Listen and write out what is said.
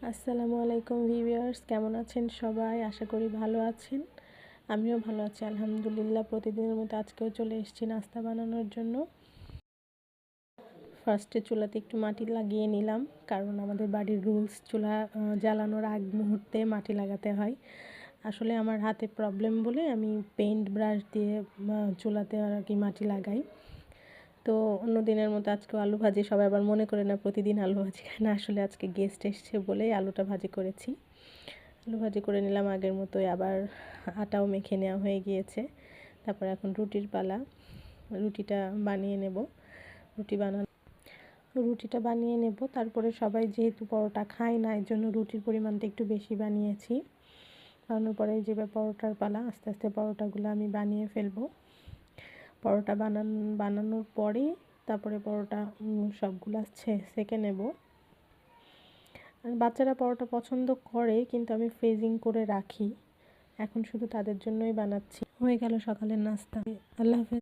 আসসালামু আলাইকুম ভিউয়ার্স, কেমন আছেন সবাই? আশা করি ভালো আছেন। আমিও ভালো আছি আলহামদুলিল্লাহ। প্রতিদিনের মতো আজকেও চলে এসেছি নাস্তা বানানোর জন্য। ফার্স্টে চুলাতে একটু মাটি লাগিয়ে নিলাম, কারণ আমাদের বাড়ির রুলস চুলা জ্বালানোর আগ মুহূর্তে মাটি লাগাতে হয়। আসলে আমার হাতে প্রবলেম বলে আমি পেইন্ট ব্রাশ দিয়ে চুলাতে আর কি মাটি লাগাই। তো অন্য দিনের মতো আজকে আলু ভাজি, সবাই আবার মনে করে না প্রতিদিন আলু ভাজি খায় না, আসলে আজকে গেস্ট এসছে বলেই আলুটা ভাজি করেছি। আলু ভাজি করে নিলাম আগের মতোই, আবার আটাও মেখে নেওয়া হয়ে গিয়েছে। তারপর এখন রুটির পালা। রুটিটা বানিয়ে নেব। রুটিটা বানিয়ে নেব। তারপরে সবাই যেহেতু পরোটা খায় না, এর জন্য রুটির পরিমাণটা একটু বেশি বানিয়েছি। বানানোর পরে যে পরোটার পালা, আস্তে আস্তে পরোটাগুলো আমি বানিয়ে ফেলবো। পরোটা বানানোর পরে তারপরে পরোটা সবগুলো সেঁকে নেব। আর বাচ্চারা পরোটা পছন্দ করে, কিন্তু আমি ফ্রিজিং করে রাখি। এখন শুধু তাদের জন্যই বানাচ্ছি। হয়ে গেল সকালের নাস্তা। আল্লাহ হাফেজ।